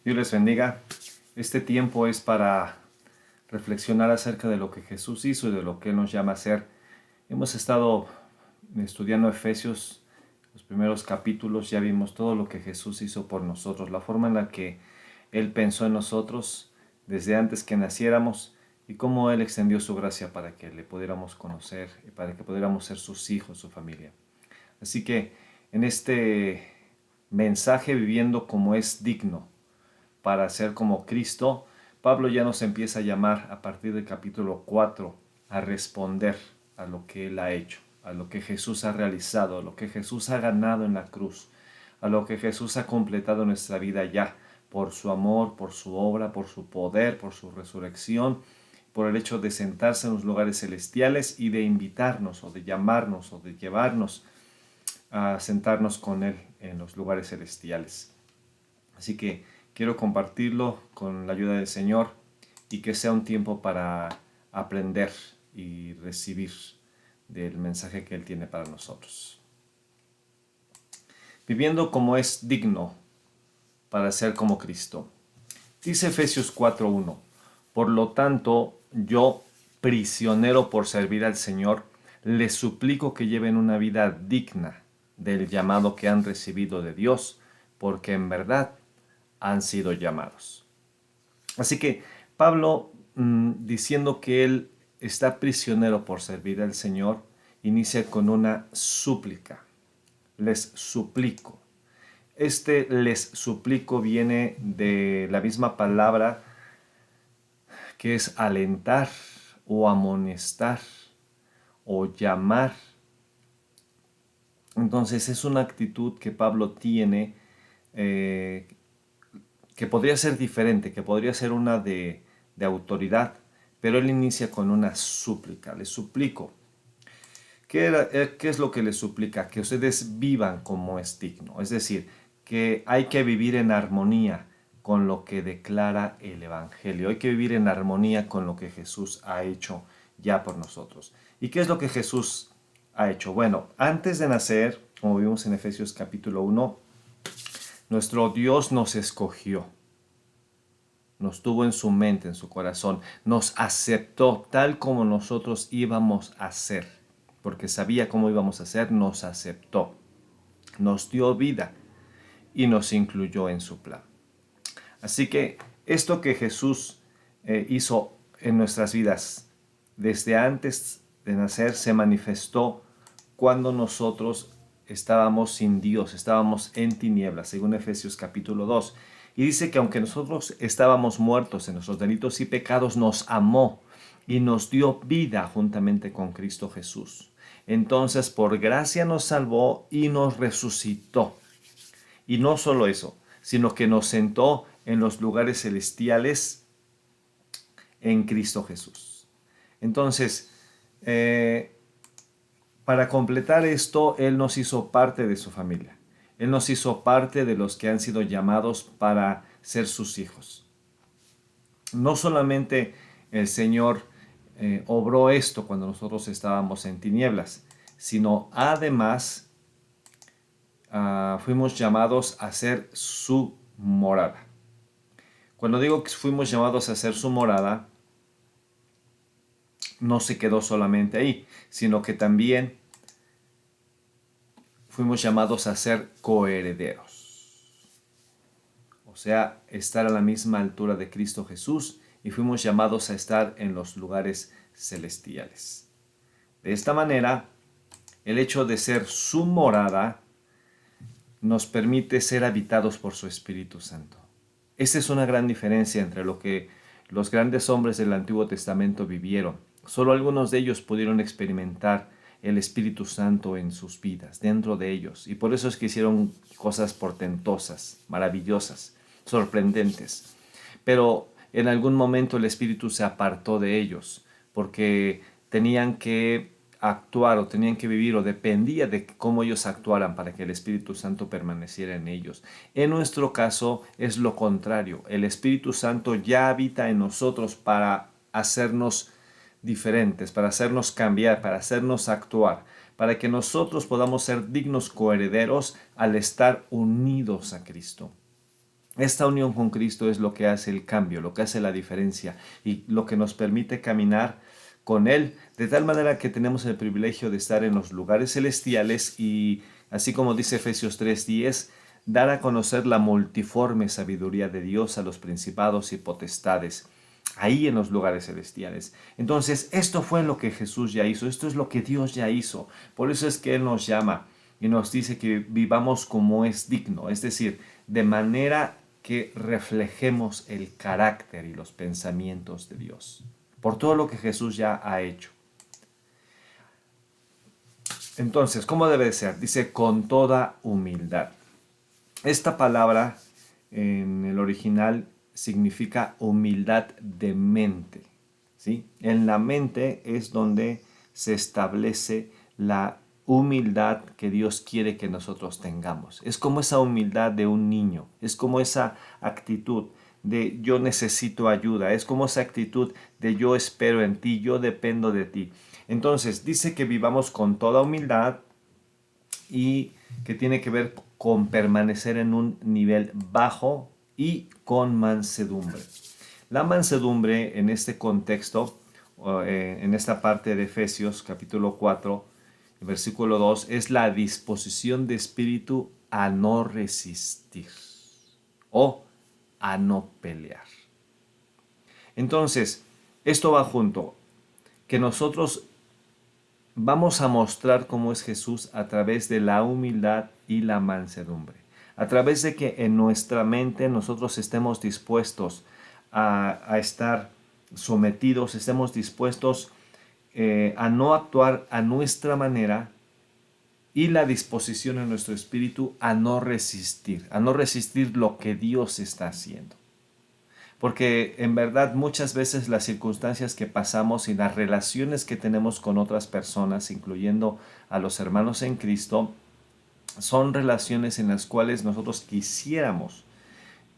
Dios les bendiga. Este tiempo es para reflexionar acerca de lo que Jesús hizo y de lo que Él nos llama a hacer. Hemos estado estudiando Efesios, los primeros capítulos, ya vimos todo lo que Jesús hizo por nosotros, la forma en la que Él pensó en nosotros desde antes que naciéramos y cómo Él extendió su gracia para que le pudiéramos conocer y para que pudiéramos ser sus hijos, su familia. Así que en este mensaje, viviendo como es digno para ser como Cristo, Pablo ya nos empieza a llamar a partir del capítulo 4 a responder a lo que Él ha hecho, a lo que Jesús ha realizado, a lo que Jesús ha ganado en la cruz, a lo que Jesús ha completado en nuestra vida ya, por su amor, por su obra, por su poder, por su resurrección, por el hecho de sentarse en los lugares celestiales y de invitarnos o de llamarnos o de llevarnos a sentarnos con Él en los lugares celestiales. Así que quiero compartirlo con la ayuda del Señor y que sea un tiempo para aprender y recibir del mensaje que Él tiene para nosotros. Viviendo como es digno para ser como Cristo. Dice Efesios 4:1: Por lo tanto, yo, prisionero por servir al Señor, les suplico que lleven una vida digna del llamado que han recibido de Dios, porque en verdad han sido llamados. Así que Pablo, diciendo que él está prisionero por servir al Señor, inicia con una súplica. Les suplico. Este les suplico viene de la misma palabra que es alentar o amonestar o llamar. Entonces es una actitud que Pablo tiene, que podría ser diferente, que podría ser una de autoridad, pero él inicia con una súplica. Les suplico. ¿Qué es lo que les suplica? Que ustedes vivan como es digno. Es decir, que hay que vivir en armonía con lo que declara el Evangelio. Hay que vivir en armonía con lo que Jesús ha hecho ya por nosotros. ¿Y qué es lo que Jesús ha hecho? Bueno, antes de nacer, como vimos en Efesios capítulo 1, nuestro Dios nos escogió, nos tuvo en su mente, en su corazón, nos aceptó tal como nosotros íbamos a ser, porque sabía cómo íbamos a ser, nos aceptó, nos dio vida y nos incluyó en su plan. Así que esto que Jesús hizo en nuestras vidas desde antes de nacer se manifestó cuando nosotros estábamos sin Dios, estábamos en tinieblas, según Efesios capítulo 2. Y dice que aunque nosotros estábamos muertos en nuestros delitos y pecados, nos amó y nos dio vida juntamente con Cristo Jesús. Entonces, por gracia nos salvó y nos resucitó. Y no solo eso, sino que nos sentó en los lugares celestiales en Cristo Jesús. Entonces, para completar esto, Él nos hizo parte de su familia. Él nos hizo parte de los que han sido llamados para ser sus hijos. No solamente el Señor obró esto cuando nosotros estábamos en tinieblas, sino además fuimos llamados a ser su morada. Cuando digo que fuimos llamados a ser su morada, no se quedó solamente ahí, sino que también fuimos llamados a ser coherederos. O sea, estar a la misma altura de Cristo Jesús, y fuimos llamados a estar en los lugares celestiales. De esta manera, el hecho de ser su morada nos permite ser habitados por su Espíritu Santo. Esta es una gran diferencia entre lo que los grandes hombres del Antiguo Testamento vivieron. Solo algunos de ellos pudieron experimentar el Espíritu Santo en sus vidas, dentro de ellos. Y por eso es que hicieron cosas portentosas, maravillosas, sorprendentes. Pero en algún momento el Espíritu se apartó de ellos, porque tenían que actuar o tenían que vivir o dependía de cómo ellos actuaran para que el Espíritu Santo permaneciera en ellos. En nuestro caso es lo contrario. El Espíritu Santo ya habita en nosotros para hacernos diferentes, para hacernos cambiar, para hacernos actuar, para que nosotros podamos ser dignos coherederos al estar unidos a Cristo. Esta unión con Cristo es lo que hace el cambio, lo que hace la diferencia y lo que nos permite caminar con Él, de tal manera que tenemos el privilegio de estar en los lugares celestiales y, así como dice Efesios 3:10, dar a conocer la multiforme sabiduría de Dios a los principados y potestades, ahí en los lugares celestiales. Entonces, esto fue lo que Jesús ya hizo, esto es lo que Dios ya hizo. Por eso es que Él nos llama y nos dice que vivamos como es digno, es decir, de manera que reflejemos el carácter y los pensamientos de Dios, por todo lo que Jesús ya ha hecho. Entonces, ¿cómo debe de ser? Dice, con toda humildad. Esta palabra en el original significa humildad de mente, ¿sí? En la mente es donde se establece la humildad que Dios quiere que nosotros tengamos. Es como esa humildad de un niño, es como esa actitud de yo necesito ayuda, es como esa actitud de yo espero en ti, yo dependo de ti. Entonces dice que vivamos con toda humildad y que tiene que ver con permanecer en un nivel bajo y con mansedumbre. La mansedumbre en este contexto, en esta parte de Efesios capítulo 4, versículo 2, es la disposición de espíritu a no resistir o a no pelear. Entonces, esto va junto, que nosotros vamos a mostrar cómo es Jesús a través de la humildad y la mansedumbre. A través de que en nuestra mente nosotros estemos dispuestos a estar sometidos, estemos dispuestos a no actuar a nuestra manera y la disposición en nuestro espíritu a no resistir lo que Dios está haciendo. Porque en verdad muchas veces las circunstancias que pasamos y las relaciones que tenemos con otras personas, incluyendo a los hermanos en Cristo, son relaciones en las cuales nosotros quisiéramos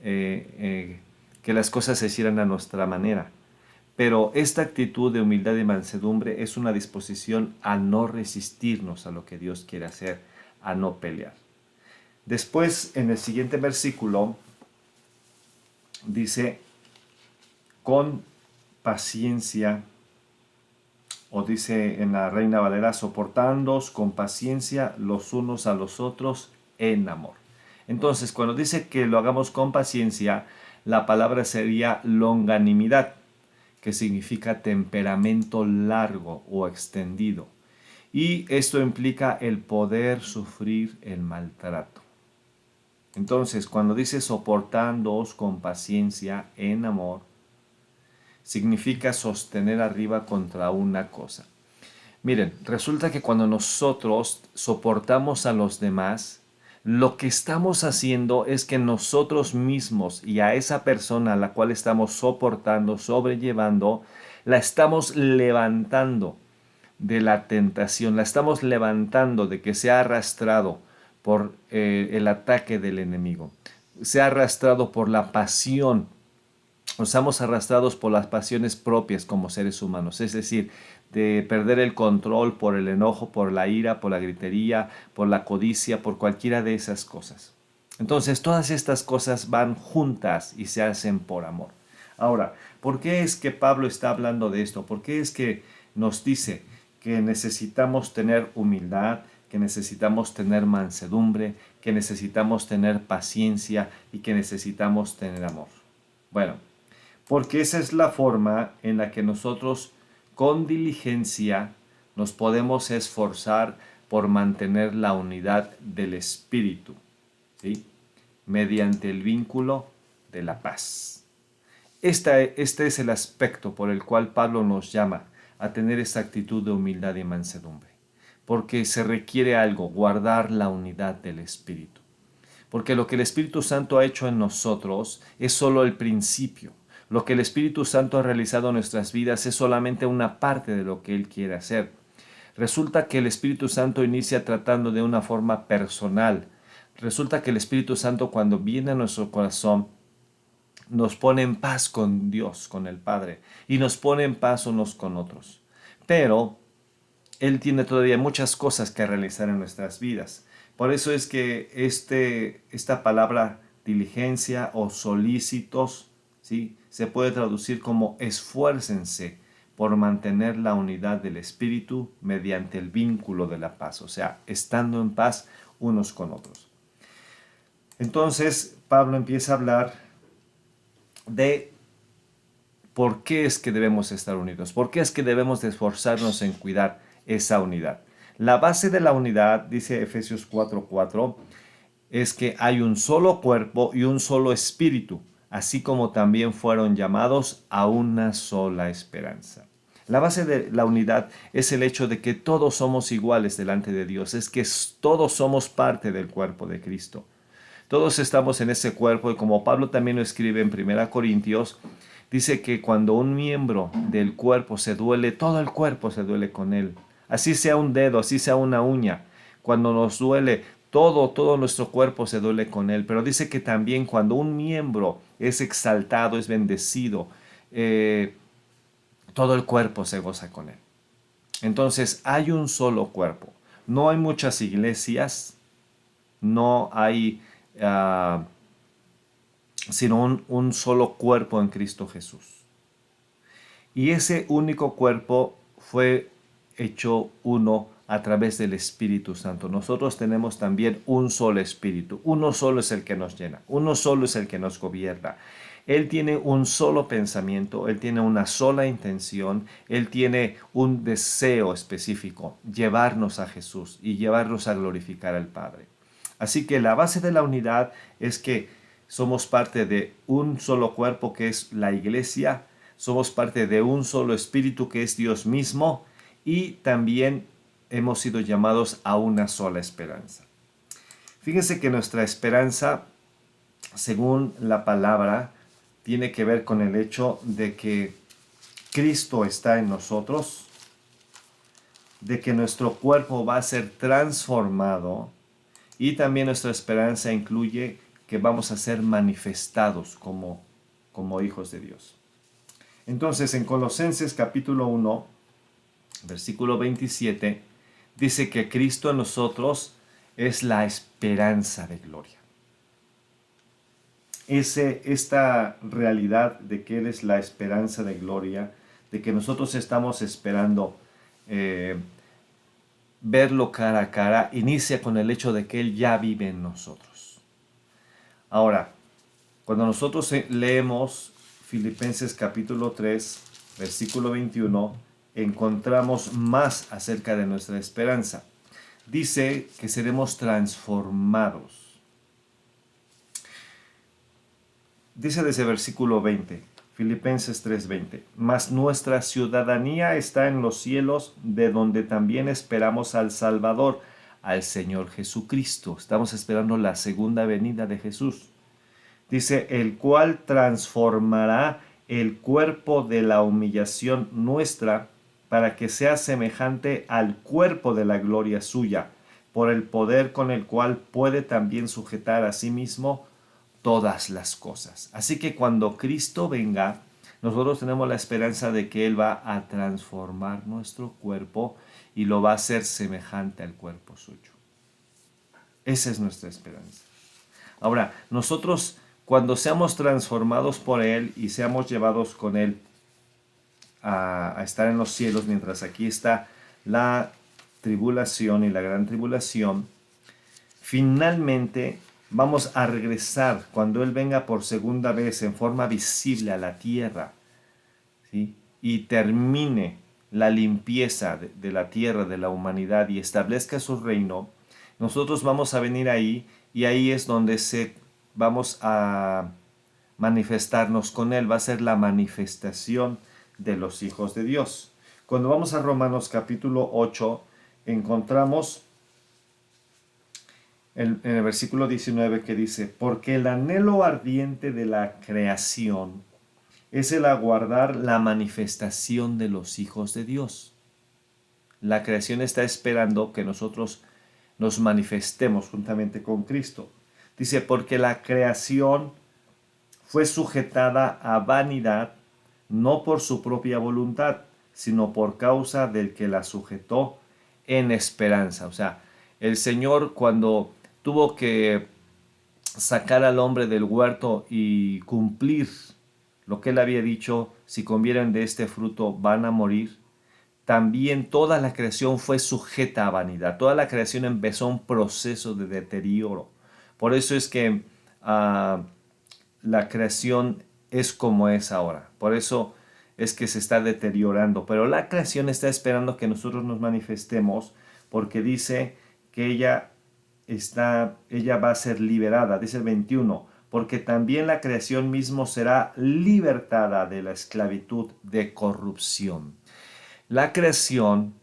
que las cosas se hicieran a nuestra manera. Pero esta actitud de humildad y mansedumbre es una disposición a no resistirnos a lo que Dios quiere hacer, a no pelear. Después, en el siguiente versículo, dice, con paciencia, o dice en la Reina Valera, soportándoos con paciencia los unos a los otros en amor. Entonces, cuando dice que lo hagamos con paciencia, la palabra sería longanimidad, que significa temperamento largo o extendido. Y esto implica el poder sufrir el maltrato. Entonces, cuando dice soportándoos con paciencia en amor, significa sostener arriba contra una cosa. Miren, resulta que cuando nosotros soportamos a los demás, lo que estamos haciendo es que nosotros mismos y a esa persona a la cual estamos soportando, sobrellevando, la estamos levantando de la tentación, la estamos levantando de que se ha arrastrado por el ataque del enemigo, se ha arrastrado por la pasión. Nos estamos arrastrados por las pasiones propias como seres humanos, es decir, de perder el control por el enojo, por la ira, por la gritería, por la codicia, por cualquiera de esas cosas. Entonces, todas estas cosas van juntas y se hacen por amor. Ahora, ¿por qué es que Pablo está hablando de esto? ¿Por qué es que nos dice que necesitamos tener humildad, que necesitamos tener mansedumbre, que necesitamos tener paciencia y que necesitamos tener amor? Bueno, porque esa es la forma en la que nosotros con diligencia nos podemos esforzar por mantener la unidad del espíritu, ¿sí? Mediante el vínculo de la paz. Este es el aspecto por el cual Pablo nos llama a tener esta actitud de humildad y mansedumbre, porque se requiere algo, guardar la unidad del espíritu. Porque lo que el Espíritu Santo ha hecho en nosotros es solo el principio. Lo que el Espíritu Santo ha realizado en nuestras vidas es solamente una parte de lo que Él quiere hacer. Resulta que el Espíritu Santo inicia tratando de una forma personal. Resulta que el Espíritu Santo cuando viene a nuestro corazón nos pone en paz con Dios, con el Padre, y nos pone en paz unos con otros. Pero Él tiene todavía muchas cosas que realizar en nuestras vidas. Por eso es que esta palabra diligencia o solícitos, ¿sí? Se puede traducir como esfuércense por mantener la unidad del Espíritu mediante el vínculo de la paz, o sea, estando en paz unos con otros. Entonces, Pablo empieza a hablar de por qué es que debemos estar unidos, por qué es que debemos de esforzarnos en cuidar esa unidad. La base de la unidad, dice Efesios 4:4, es que hay un solo cuerpo y un solo espíritu, así como también fueron llamados a una sola esperanza. La base de la unidad es el hecho de que todos somos iguales delante de Dios, es que todos somos parte del cuerpo de Cristo. Todos estamos en ese cuerpo y como Pablo también lo escribe en 1 Corintios, dice que cuando un miembro del cuerpo se duele, todo el cuerpo se duele con él. Así sea un dedo, así sea una uña. Cuando nos duele, todo nuestro cuerpo se duele con él. Pero dice que también cuando un miembro es exaltado, es bendecido, todo el cuerpo se goza con él. Entonces hay un solo cuerpo. No hay muchas iglesias, no hay sino un solo cuerpo en Cristo Jesús. Y ese único cuerpo fue hecho uno a través del Espíritu Santo. Nosotros tenemos también un solo Espíritu. Uno solo es el que nos llena. Uno solo es el que nos gobierna. Él tiene un solo pensamiento, Él tiene una sola intención, Él tiene un deseo específico, llevarnos a Jesús y llevarnos a glorificar al Padre. Así que la base de la unidad es que somos parte de un solo cuerpo que es la iglesia, somos parte de un solo espíritu que es Dios mismo y también hemos sido llamados a una sola esperanza. Fíjense que nuestra esperanza, según la palabra, tiene que ver con el hecho de que Cristo está en nosotros, de que nuestro cuerpo va a ser transformado y también nuestra esperanza incluye que vamos a ser manifestados como hijos de Dios. Entonces, en Colosenses capítulo 1, versículo 27, dice que Cristo en nosotros es la esperanza de gloria. Esta realidad de que Él es la esperanza de gloria, de que nosotros estamos esperando verlo cara a cara, inicia con el hecho de que Él ya vive en nosotros. Ahora, cuando nosotros leemos Filipenses capítulo 3, versículo 21, encontramos más acerca de nuestra esperanza. Dice que seremos transformados. Dice desde versículo 20, Filipenses 3:20, mas nuestra ciudadanía está en los cielos, de donde también esperamos al Salvador, al Señor Jesucristo. Estamos esperando la segunda venida de Jesús. Dice, el cual transformará el cuerpo de la humillación nuestra para que sea semejante al cuerpo de la gloria suya, por el poder con el cual puede también sujetar a sí mismo todas las cosas. Así que cuando Cristo venga, nosotros tenemos la esperanza de que Él va a transformar nuestro cuerpo y lo va a hacer semejante al cuerpo suyo. Esa es nuestra esperanza. Ahora, nosotros cuando seamos transformados por Él y seamos llevados con Él a estar en los cielos, mientras aquí está la tribulación y la gran tribulación, finalmente vamos a regresar cuando Él venga por segunda vez en forma visible a la tierra, ¿sí? Y termine la limpieza de la tierra, de la humanidad y establezca su reino. Nosotros vamos a venir ahí y ahí es donde vamos a manifestarnos con Él. Va a ser la manifestación de los hijos de Dios. Cuando vamos a Romanos capítulo 8, encontramos en el versículo 19 que dice, porque el anhelo ardiente de la creación es el aguardar la manifestación de los hijos de Dios. La creación está esperando que nosotros nos manifestemos juntamente con Cristo. Dice, porque la creación fue sujetada a vanidad, no por su propia voluntad, sino por causa del que la sujetó en esperanza. O sea, el Señor cuando tuvo que sacar al hombre del huerto y cumplir lo que él había dicho, si comieren de este fruto van a morir, también toda la creación fue sujeta a vanidad. Toda la creación empezó un proceso de deterioro. Por eso es que la creación es como es ahora. Por eso es que se está deteriorando. Pero la creación está esperando que nosotros nos manifestemos porque dice que ella va a ser liberada. Dice el 21, porque también la creación mismo será libertada de la esclavitud de corrupción. La creación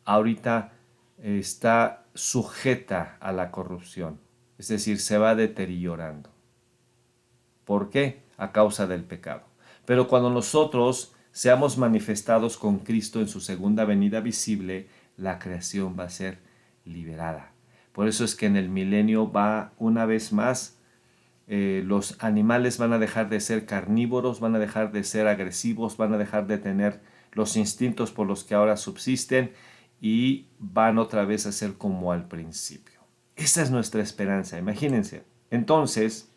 ahorita está sujeta a la corrupción, es decir, se va deteriorando. ¿Por qué? A causa del pecado. Pero cuando nosotros seamos manifestados con Cristo en su segunda venida visible, la creación va a ser liberada. Por eso es que en el milenio va una vez más, los animales van a dejar de ser carnívoros, van a dejar de ser agresivos, van a dejar de tener los instintos por los que ahora subsisten y van otra vez a ser como al principio. Esa es nuestra esperanza, imagínense. Entonces,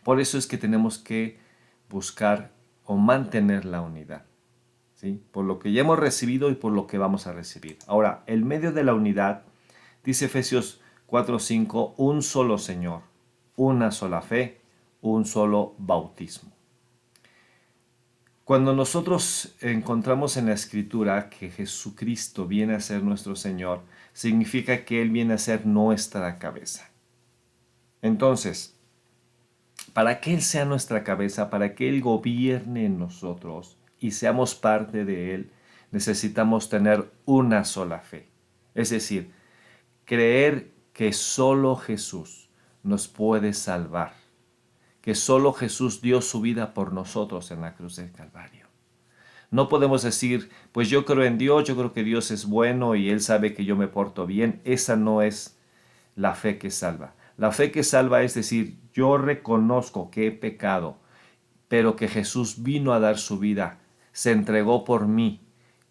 por eso es que tenemos que buscar o mantener la unidad, ¿sí? Por lo que ya hemos recibido y por lo que vamos a recibir. Ahora, el medio de la unidad, dice Efesios 4:5, un solo Señor, una sola fe, un solo bautismo. Cuando nosotros encontramos en la Escritura que Jesucristo viene a ser nuestro Señor, significa que Él viene a ser nuestra cabeza. Entonces, para que Él sea nuestra cabeza, para que Él gobierne en nosotros y seamos parte de Él, necesitamos tener una sola fe. Es decir, creer que solo Jesús nos puede salvar, que solo Jesús dio su vida por nosotros en la cruz del Calvario. No podemos decir, pues yo creo en Dios, yo creo que Dios es bueno y Él sabe que yo me porto bien. Esa no es la fe que salva. La fe que salva es decir, yo reconozco que he pecado, pero que Jesús vino a dar su vida, se entregó por mí,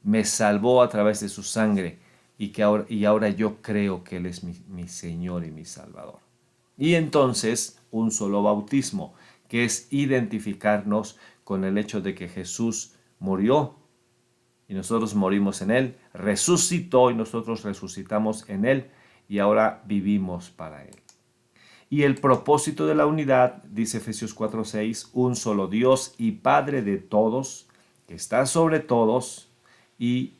me salvó a través de su sangre y ahora yo creo que Él es mi Señor y mi Salvador. Y entonces un solo bautismo, que es identificarnos con el hecho de que Jesús murió y nosotros morimos en Él, resucitó y nosotros resucitamos en Él y ahora vivimos para Él. Y el propósito de la unidad, dice Efesios 4:6, un solo Dios y Padre de todos, que está sobre todos y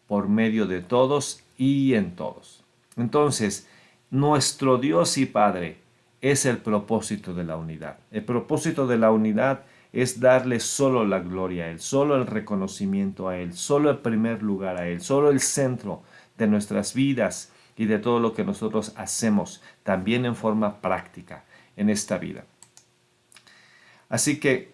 por medio de todos y en todos. Entonces, nuestro Dios y Padre es el propósito de la unidad. El propósito de la unidad es darle solo la gloria a Él, solo el reconocimiento a Él, solo el primer lugar a Él, solo el centro de nuestras vidas y de todo lo que nosotros hacemos, también en forma práctica en esta vida. Así que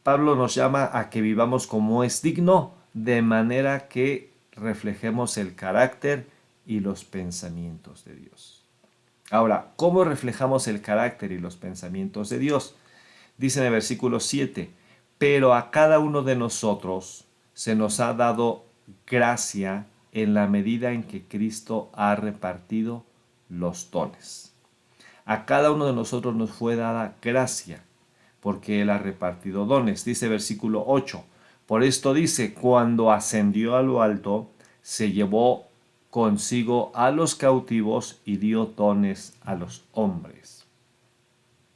Pablo nos llama a que vivamos como es digno, de manera que reflejemos el carácter y los pensamientos de Dios. Ahora, ¿cómo reflejamos el carácter y los pensamientos de Dios? Dice en el versículo 7, pero a cada uno de nosotros se nos ha dado gracia en la medida en que Cristo ha repartido los dones. A cada uno de nosotros nos fue dada gracia porque Él ha repartido dones. Dice versículo 8, por esto dice, cuando ascendió a lo alto, se llevó consigo a los cautivos y dio dones a los hombres.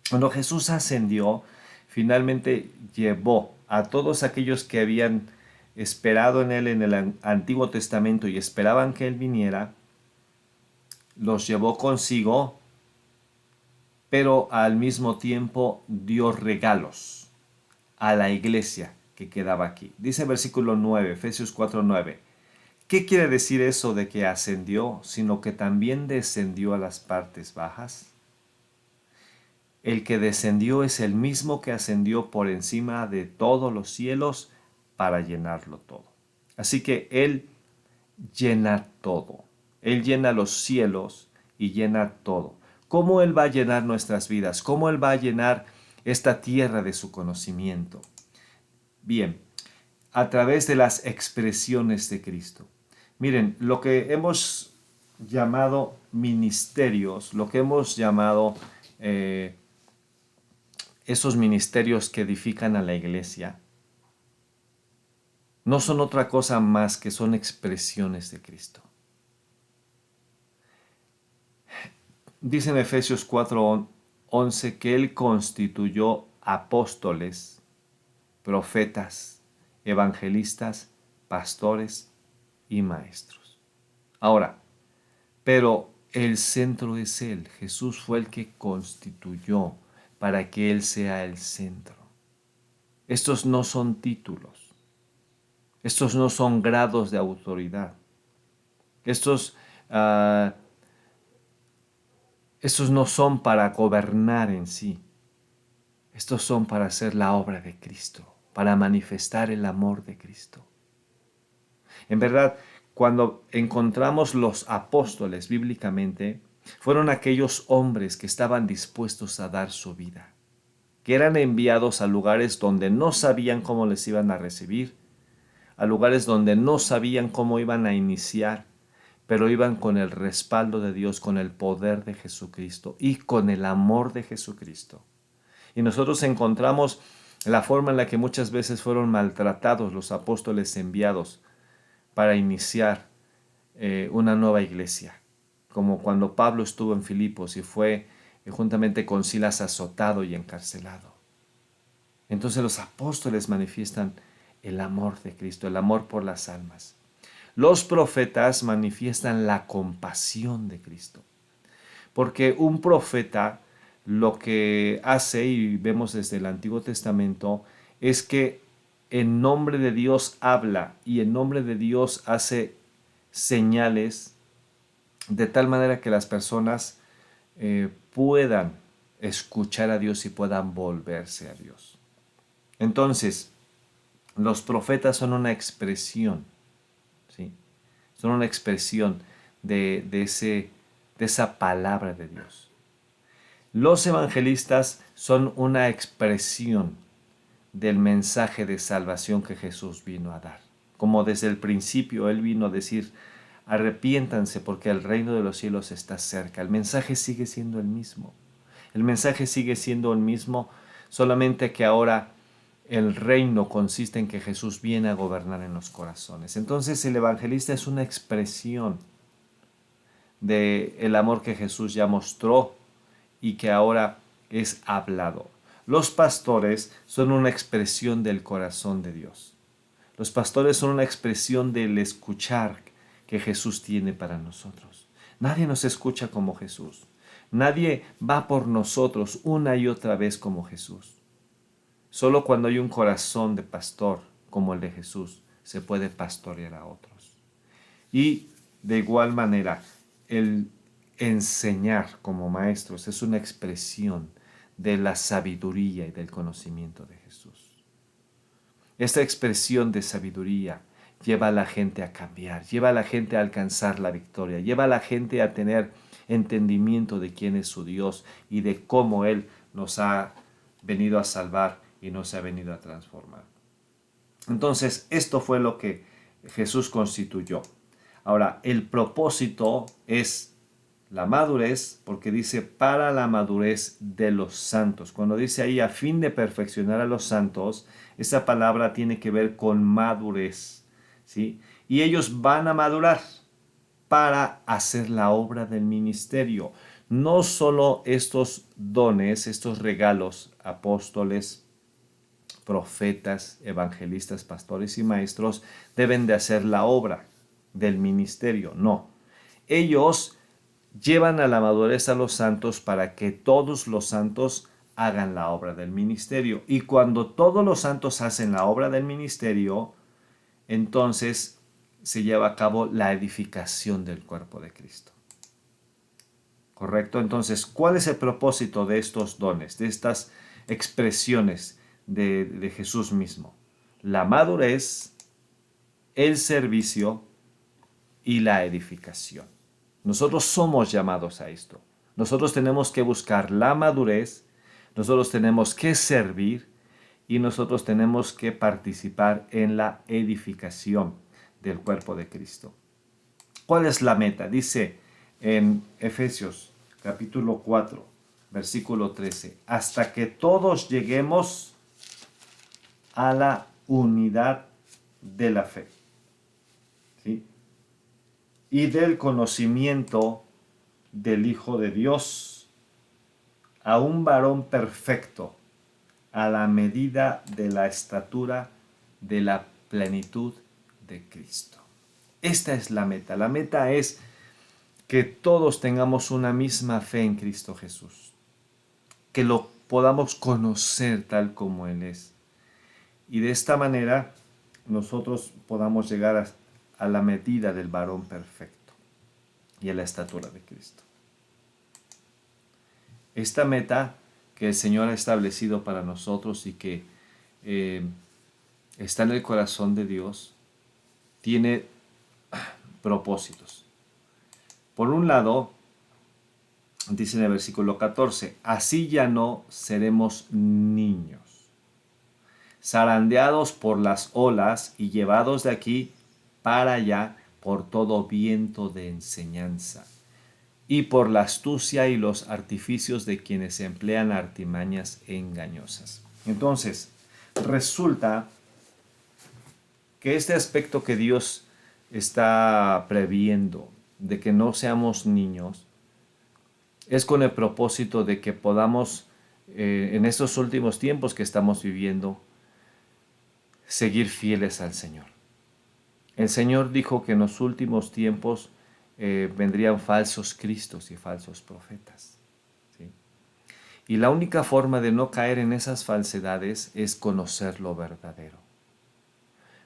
Cuando Jesús ascendió, finalmente llevó a todos aquellos que habían esperado en Él en el Antiguo Testamento y esperaban que Él viniera, los llevó consigo, pero al mismo tiempo dio regalos a la iglesia que quedaba aquí. Dice el versículo 9, Efesios 4:9. ¿Qué quiere decir eso de que ascendió, sino que también descendió a las partes bajas? El que descendió es el mismo que ascendió por encima de todos los cielos para llenarlo todo. Así que Él llena todo. Él llena los cielos y llena todo. ¿Cómo Él va a llenar nuestras vidas? ¿Cómo Él va a llenar esta tierra de su conocimiento? Bien, a través de las expresiones de Cristo. Miren, lo que hemos llamado ministerios, lo que hemos llamado esos ministerios que edifican a la iglesia, no son otra cosa más que son expresiones de Cristo. Dice en Efesios 4:11 que Él constituyó apóstoles, profetas, evangelistas, pastores y maestros. Ahora, pero el centro es Él. Jesús fue el que constituyó para que Él sea el centro. Estos no son títulos. Estos no son grados de autoridad. Estos no son para gobernar en sí. Estos son para hacer la obra de Cristo, para manifestar el amor de Cristo. En verdad, cuando encontramos los apóstoles bíblicamente, fueron aquellos hombres que estaban dispuestos a dar su vida, que eran enviados a lugares donde no sabían cómo les iban a recibir, a lugares donde no sabían cómo iban a iniciar, pero iban con el respaldo de Dios, con el poder de Jesucristo y con el amor de Jesucristo. Y nosotros encontramos la forma en la que muchas veces fueron maltratados los apóstoles enviados para iniciar una nueva iglesia, como cuando Pablo estuvo en Filipos y fue juntamente con Silas azotado y encarcelado. Entonces los apóstoles manifiestan el amor de Cristo, el amor por las almas. Los profetas manifiestan la compasión de Cristo, porque un profeta lo que hace, y vemos desde el Antiguo Testamento, es que en nombre de Dios habla y en nombre de Dios hace señales de tal manera que las personas puedan escuchar a Dios y puedan volverse a Dios. Entonces, los profetas son una expresión, ¿sí? Son una expresión de esa palabra de Dios. Los evangelistas son una expresión del mensaje de salvación que Jesús vino a dar. Como desde el principio Él vino a decir, arrepiéntanse porque el reino de los cielos está cerca. El mensaje sigue siendo el mismo. El mensaje sigue siendo el mismo, solamente que ahora el reino consiste en que Jesús viene a gobernar en los corazones. Entonces el evangelista es una expresión del amor que Jesús ya mostró y que ahora es hablado. Los pastores son una expresión del corazón de Dios. Los pastores son una expresión del escuchar que Jesús tiene para nosotros. Nadie nos escucha como Jesús. Nadie va por nosotros una y otra vez como Jesús. Solo cuando hay un corazón de pastor como el de Jesús se puede pastorear a otros. Y de igual manera, el enseñar como maestros es una expresión de la sabiduría y del conocimiento de Jesús. Esta expresión de sabiduría lleva a la gente a cambiar, lleva a la gente a alcanzar la victoria, lleva a la gente a tener entendimiento de quién es su Dios y de cómo Él nos ha venido a salvar y nos ha venido a transformar. Entonces, esto fue lo que Jesús constituyó. Ahora, el propósito es la madurez, porque dice para la madurez de los santos. Cuando dice ahí a fin de perfeccionar a los santos, esa palabra tiene que ver con madurez, ¿sí? Y ellos van a madurar para hacer la obra del ministerio. No solo estos dones, estos regalos, apóstoles, profetas, evangelistas, pastores y maestros, deben de hacer la obra del ministerio. No. Ellos llevan a la madurez a los santos para que todos los santos hagan la obra del ministerio. Y cuando todos los santos hacen la obra del ministerio, entonces se lleva a cabo la edificación del cuerpo de Cristo. ¿Correcto? Entonces, ¿cuál es el propósito de estos dones, de estas expresiones de Jesús mismo? La madurez, el servicio y la edificación. Nosotros somos llamados a esto. Nosotros tenemos que buscar la madurez, nosotros tenemos que servir y nosotros tenemos que participar en la edificación del cuerpo de Cristo. ¿Cuál es la meta? Dice en Efesios capítulo 4, versículo 13, hasta que todos lleguemos a la unidad de la fe, ¿sí? Y del conocimiento del Hijo de Dios, a un varón perfecto, a la medida de la estatura de la plenitud de Cristo. Esta es la meta. La meta es que todos tengamos una misma fe en Cristo Jesús, que lo podamos conocer tal como Él es. Y de esta manera nosotros podamos llegar a la medida del varón perfecto y a la estatura de Cristo. Esta meta que el Señor ha establecido para nosotros y que está en el corazón de Dios, tiene propósitos. Por un lado, dice en el versículo 14, así ya no seremos niños, zarandeados por las olas y llevados de aquí para allá por todo viento de enseñanza y por la astucia y los artificios de quienes emplean artimañas engañosas. Entonces, resulta que este aspecto que Dios está previendo de que no seamos niños es con el propósito de que podamos en estos últimos tiempos que estamos viviendo seguir fieles al Señor. El Señor dijo que en los últimos tiempos vendrían falsos cristos y falsos profetas, ¿sí? Y la única forma de no caer en esas falsedades es conocer lo verdadero.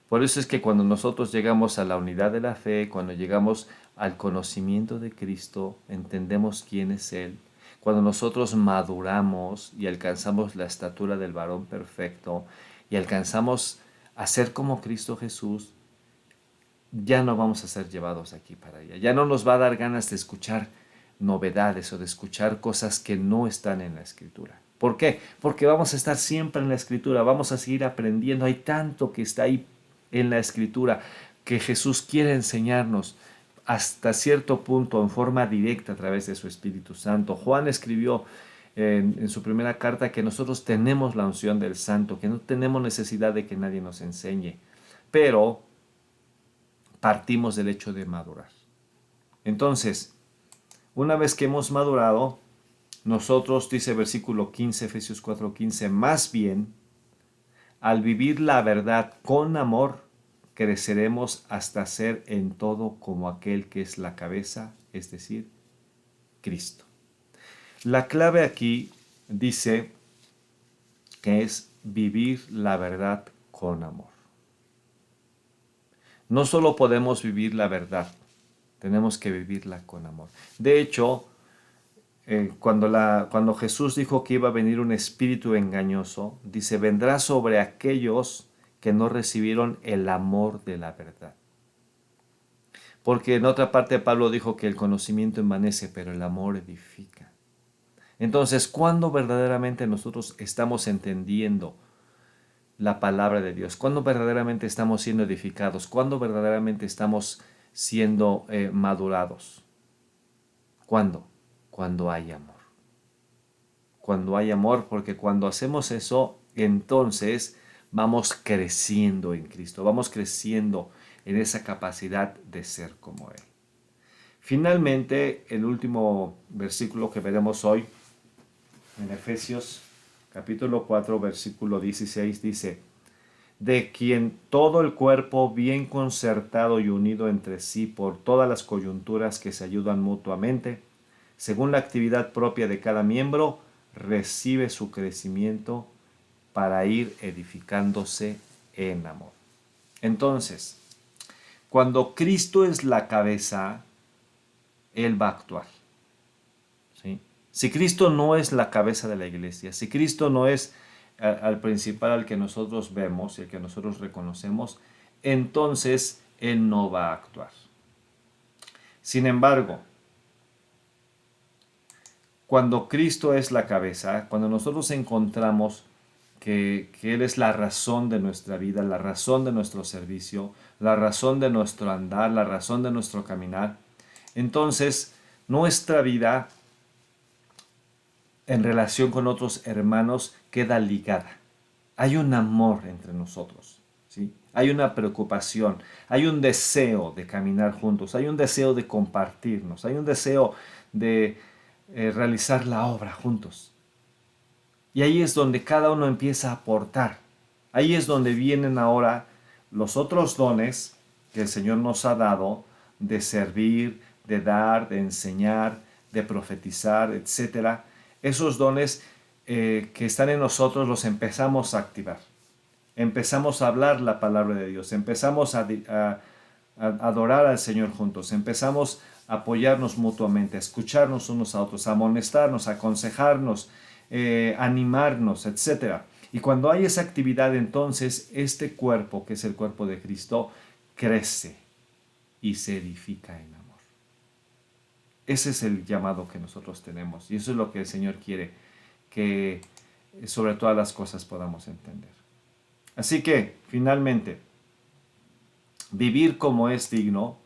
Por eso es que cuando nosotros llegamos a la unidad de la fe, cuando llegamos al conocimiento de Cristo, entendemos quién es Él. Cuando nosotros maduramos y alcanzamos la estatura del varón perfecto y alcanzamos a ser como Cristo Jesús, ya no vamos a ser llevados aquí para allá. Ya no nos va a dar ganas de escuchar novedades o de escuchar cosas que no están en la Escritura. ¿Por qué? Porque vamos a estar siempre en la Escritura, vamos a seguir aprendiendo. Hay tanto que está ahí en la Escritura que Jesús quiere enseñarnos hasta cierto punto en forma directa a través de su Espíritu Santo. Juan escribió en su primera carta que nosotros tenemos la unción del Santo, que no tenemos necesidad de que nadie nos enseñe, pero partimos del hecho de madurar. Entonces, una vez que hemos madurado, nosotros, dice versículo 15, Efesios 4:15, más bien, al vivir la verdad con amor, creceremos hasta ser en todo como aquel que es la cabeza, es decir, Cristo. La clave aquí dice que es vivir la verdad con amor. No solo podemos vivir la verdad, tenemos que vivirla con amor. De hecho, cuando Jesús dijo que iba a venir un espíritu engañoso, dice, vendrá sobre aquellos que no recibieron el amor de la verdad. Porque en otra parte Pablo dijo que el conocimiento envanece, pero el amor edifica. Entonces, ¿cuándo verdaderamente nosotros estamos entendiendo la palabra de Dios? ¿Cuándo verdaderamente estamos siendo edificados? ¿Cuándo verdaderamente estamos siendo madurados? ¿Cuándo? Cuando hay amor. Cuando hay amor, porque cuando hacemos eso, entonces vamos creciendo en Cristo, vamos creciendo en esa capacidad de ser como Él. Finalmente, el último versículo que veremos hoy, en Efesios capítulo 4, versículo 16, dice, de quien todo el cuerpo bien concertado y unido entre sí por todas las coyunturas que se ayudan mutuamente, según la actividad propia de cada miembro, recibe su crecimiento para ir edificándose en amor. Entonces, cuando Cristo es la cabeza, Él va a actuar, ¿sí? Si Cristo no es la cabeza de la iglesia, si Cristo no es al principal al que nosotros vemos y al que nosotros reconocemos, entonces Él no va a actuar. Sin embargo, cuando Cristo es la cabeza, cuando nosotros encontramos que Él es la razón de nuestra vida, la razón de nuestro servicio, la razón de nuestro andar, la razón de nuestro caminar, entonces nuestra vida en relación con otros hermanos queda ligada. Hay un amor entre nosotros, ¿sí? Hay una preocupación, hay un deseo de caminar juntos, hay un deseo de compartirnos, hay un deseo de realizar la obra juntos. Y ahí es donde cada uno empieza a aportar. Ahí es donde vienen ahora los otros dones que el Señor nos ha dado de servir, de dar, de enseñar, de profetizar, etcétera. Esos dones que están en nosotros los empezamos a activar. Empezamos a hablar la palabra de Dios, empezamos a adorar al Señor juntos, empezamos a apoyarnos mutuamente, a escucharnos unos a otros, a amonestarnos, a aconsejarnos, animarnos, etcétera. Y cuando hay esa actividad, entonces este cuerpo, que es el cuerpo de Cristo, crece y se edifica en amor. Ese es el llamado que nosotros tenemos y eso es lo que el Señor quiere que sobre todas las cosas podamos entender. Así que, finalmente, vivir como es digno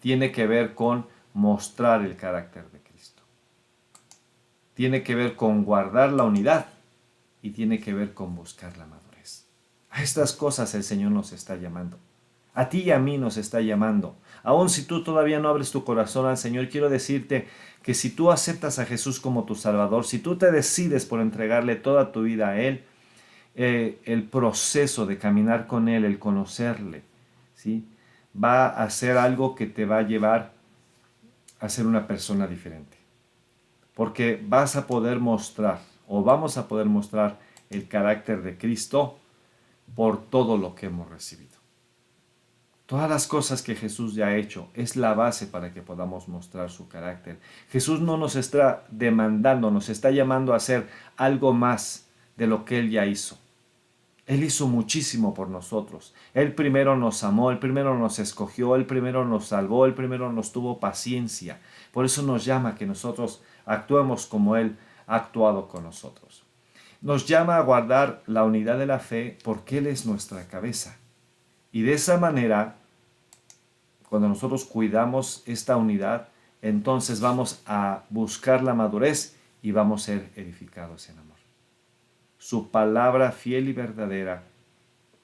tiene que ver con mostrar el carácter de Cristo. Tiene que ver con guardar la unidad y tiene que ver con buscar la madurez. A estas cosas el Señor nos está llamando. A ti y a mí nos está llamando. Aun si tú todavía no abres tu corazón al Señor, quiero decirte que si tú aceptas a Jesús como tu Salvador, si tú te decides por entregarle toda tu vida a Él, el proceso de caminar con Él, el conocerle, ¿sí? Va a ser algo que te va a llevar a ser una persona diferente. Porque vas a poder mostrar, o vamos a poder mostrar el carácter de Cristo por todo lo que hemos recibido. Todas las cosas que Jesús ya ha hecho es la base para que podamos mostrar su carácter. Jesús no nos está demandando, nos está llamando a hacer algo más de lo que Él ya hizo. Él hizo muchísimo por nosotros. Él primero nos amó, Él primero nos escogió, Él primero nos salvó, Él primero nos tuvo paciencia. Por eso nos llama a que nosotros actuemos como Él ha actuado con nosotros. Nos llama a guardar la unidad de la fe porque Él es nuestra cabeza. Y de esa manera, cuando nosotros cuidamos esta unidad, entonces vamos a buscar la madurez y vamos a ser edificados en amor. Su palabra fiel y verdadera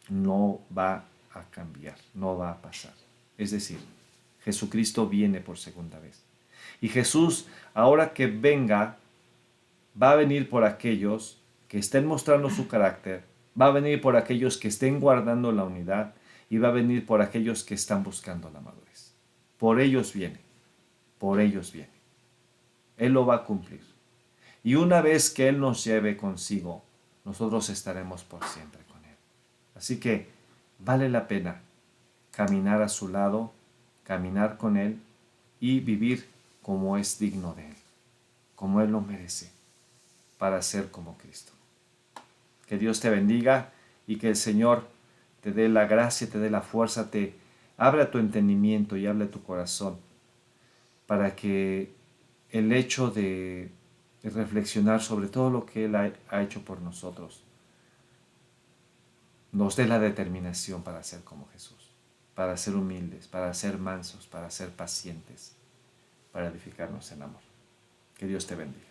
no va a cambiar, no va a pasar. Es decir, Jesucristo viene por segunda vez. Y Jesús, ahora que venga, va a venir por aquellos que estén mostrando su carácter, va a venir por aquellos que estén guardando la unidad y va a venir por aquellos que están buscando la madurez. Por ellos viene, por ellos viene. Él lo va a cumplir. Y una vez que Él nos lleve consigo, nosotros estaremos por siempre con Él. Así que vale la pena caminar a su lado, caminar con Él y vivir como es digno de Él, como Él lo merece, para ser como Cristo. Que Dios te bendiga y que el Señor te dé la gracia, te dé la fuerza, te abra tu entendimiento y hable tu corazón para que el hecho de reflexionar sobre todo lo que Él ha hecho por nosotros nos dé la determinación para ser como Jesús, para ser humildes, para ser mansos, para ser pacientes, para edificarnos en amor. Que Dios te bendiga.